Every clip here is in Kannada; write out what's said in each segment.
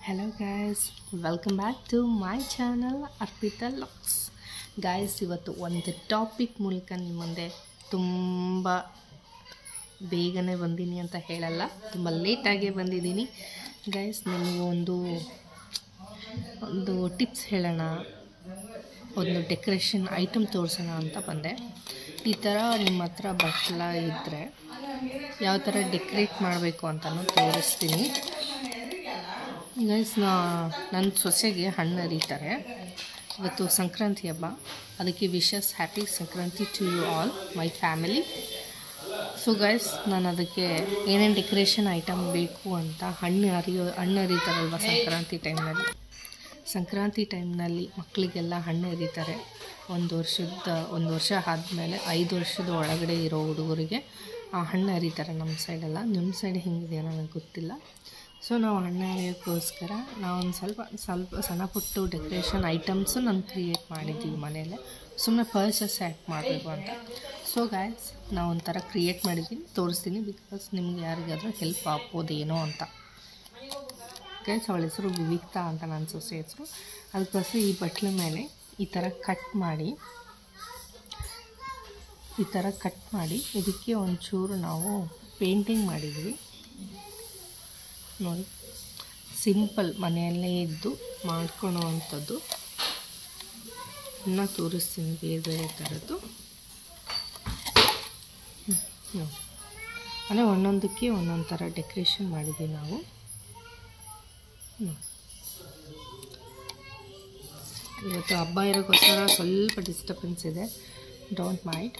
Hello guys, welcome back to my channel Arpita Lux. Guys, ಇವತ್ತು ಒಂದು ಟಾಪಿಕ್ ಮೂಲಕ ನಿಮ್ಮ ಮುಂದೆ ತುಂಬ ಬೇಗನೆ ಬಂದೀನಿ ಅಂತ ಹೇಳಲ್ಲ, ತುಂಬ ಲೇಟಾಗಿ ಬಂದಿದ್ದೀನಿ. ಗೈಸ್, ನಿಮಗೆ ಒಂದು ಟಿಪ್ಸ್ ಹೇಳೋಣ, ಒಂದು ಡೆಕೋರೇಷನ್ ಐಟಮ್ ತೋರಿಸೋಣ ಅಂತ ಬಂದೆ. ಈ ಥರ ನಿಮ್ಮ ಹತ್ರ ಬಟ್ಲ ಇದ್ದರೆ ಯಾವ ಥರ ಡೆಕೋರೇಟ್ ಮಾಡಬೇಕು ಅಂತಲೂ ತೋರಿಸ್ತೀನಿ. ಗೈಸ್, ನನ್ನ ಸೊಸೆಗೆ ಹಣ್ಣು ಹರಿತಾರೆ. ಇವತ್ತು ಸಂಕ್ರಾಂತಿ ಹಬ್ಬ, ಅದಕ್ಕೆ wishes happy Sankranti to you all my family. So guys, ನಾನು ಅದಕ್ಕೆ ಏನೇನು ಡೆಕೋರೇಷನ್ ಐಟಮ್ ಬೇಕು ಅಂತ ಹಣ್ಣು ಹರಿತಾರಲ್ವ ಸಂಕ್ರಾಂತಿ ಟೈಮ್ನಲ್ಲಿ ಮಕ್ಕಳಿಗೆಲ್ಲ ಹಣ್ಣು ಹರಿತಾರೆ. ಒಂದು ವರ್ಷ ಆದಮೇಲೆ 5 ವರ್ಷದ ಒಳಗಡೆ ಇರೋ ಹುಡುಗರಿಗೆ ಆ ಹಣ್ಣು ಹರಿತಾರೆ ನಮ್ಮ ಸೈಡೆಲ್ಲ. ನಿಮ್ಮ ಸೈಡ್ ಹೆಂಗಿದೆಯೋ ನನಗೆ ಗೊತ್ತಿಲ್ಲ. ಸೊ ನಾವು ಹಣ್ಣು ಹರಿಯೋಕ್ಕೋಸ್ಕರ ನಾವೊಂದು ಸ್ವಲ್ಪ ಸಣ್ಣ ಪುಟ್ಟು ಡೆಕೋರೇಷನ್ ಐಟಮ್ಸು ನಾನು ಕ್ರಿಯೇಟ್ ಮಾಡಿದ್ದೀವಿ ಮನೆಯಲ್ಲೇ, ಸುಮ್ಮನೆ ಪರ್ಚೇಸ್ ಯಾಕೆ ಮಾಡಬೇಕು ಅಂತ. ಸೊ ಗಾಯ್ಸ್, ನಾವು ಒಂಥರ ಕ್ರಿಯೇಟ್ ಮಾಡಿದ್ದೀನಿ, ತೋರಿಸ್ತೀನಿ, ಬಿಕಾಸ್ ನಿಮ್ಗೆ ಯಾರಿಗಾದರೂ ಹೆಲ್ಪ್ ಆಗ್ಬೋದೇನೋ ಅಂತ. ಗೈಸ್, ಅವಳ ಹೆಸರು ವಿವಿಕ್ತಾ ಅಂತ, ನನ್ನ ಸೊಸೆ ಹೆಸರು. ಅದಕ್ಕೋಸ್ಕರ ಈ ಬಟ್ಲ ಮೇಲೆ ಈ ಥರ ಕಟ್ ಮಾಡಿ ಇದಕ್ಕೆ ಒಂಚೂರು ನಾವು ಪೇಂಟಿಂಗ್ ಮಾಡಿದ್ವಿ ನೋಡಿ. ಸಿಂಪಲ್ ಮನೆಯಲ್ಲೇ ಇದ್ದು ಮಾಡ್ಕೊಳೋ ಅಂಥದ್ದು ಇನ್ನೂ ತೋರಿಸ್ತೀನಿ, ಬೇರೆ ಥರದ್ದು. ಅಂದರೆ ಒಂದೊಂದಕ್ಕೆ ಒಂದೊಂದು ಥರ ಡೆಕೋರೇಷನ್ ಮಾಡಿದ್ದೀವಿ ನಾವು. ಇವತ್ತು ಹಬ್ಬ ಇರೋಕ್ಕೋಸ್ಕರ ಸ್ವಲ್ಪ ಡಿಸ್ಟರ್ಬೆನ್ಸ್ ಇದೆ, ಡೋಂಟ್ ಮೈಂಡ್.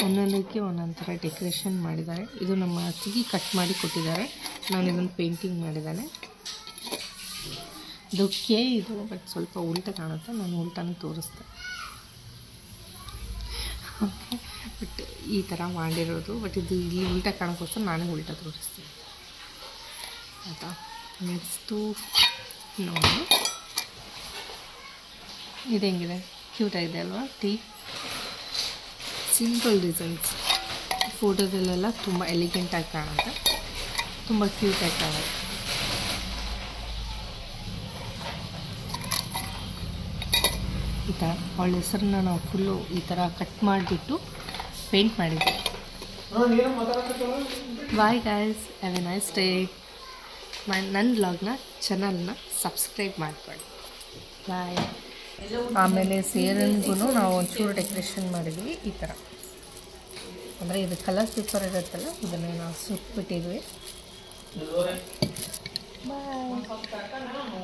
ಒಂದೊಂದಕ್ಕೆ ಒಂದೊಂದು ಥರ ಡೆಕೋರೇಷನ್ ಮಾಡಿದ್ದಾರೆ. ಇದು ನಮ್ಮ ಅತ್ತಿಗೆ ಕಟ್ ಮಾಡಿ ಕೊಟ್ಟಿದ್ದಾರೆ, ನಾನು ಇದನ್ನು ಪೇಂಟಿಂಗ್ ಮಾಡಿದ್ದಾನೆ. ಇದಕ್ಕೆ ಇದು ಬಟ್ ಸ್ವಲ್ಪ ಉಲ್ಟಾ ಕಾಣುತ್ತೆ, ನಾನು ಉಲ್ಟಾನು ತೋರಿಸ್ದೆ. ಓಕೆ, ಬಟ್ ಈ ಥರ ಮಾಡಿರೋದು, ಬಟ್ ಇದು ಇಲ್ಲಿ ಉಲ್ಟಾ ಕಾಣೋಕ್ಕೋಸ್ಕರ ನಾನೇ ಉಲ್ಟಾ ತೋರಿಸ್ತೀನಿ ಆಯಿತಾ. ನೆಕ್ಸ್ಟು ನೋಡಿ, ಇದು ಹೆಂಗಿದೆ, ಕ್ಯೂಟಾಗಿದೆ ಅಲ್ವಾ? ಸಿಂಪಲ್ ಡಿಸೈನ್ಸ್, ಫೋಟೋದಲ್ಲೆಲ್ಲ ತುಂಬ ಎಲಿಗೆಂಟಾಗಿ ಕಾಣುತ್ತೆ, ತುಂಬ ಕ್ಯೂಟಾಗಿ ಕಾಣುತ್ತೆ. ಈ ಥರ ಅವಳ ಹೆಸರನ್ನ ನಾವು ಫುಲ್ಲು ಈ ಥರ ಕಟ್ ಮಾಡಿಬಿಟ್ಟು ಪೇಂಟ್ ಮಾಡಿದ್ವಿ. Bye guys, have a nice day. ನನ್ನ ವ್ಲಾಗ್ನ ಚಾನಲ್ನ ಸಬ್ಸ್ಕ್ರೈಬ್ ಮಾಡ್ಕೊಳ್ಳಿ. ಬಾಯ್. ಆಮೇಲೆ ಸೇರಿಗೂ ನಾವು ಒಂಚೂರು ಡೆಕೋರೇಷನ್ ಮಾಡಿದ್ವಿ ಈ ಥರ. ಅಂದರೆ ಇದು ಕಲರ್ ಪೇಪರ್ ಇರುತ್ತಲ್ಲ, ಇದನ್ನು ನಾವು ಸುಟ್ಬಿಟ್ಟಿದ್ವಿ. ಬಾಯ್.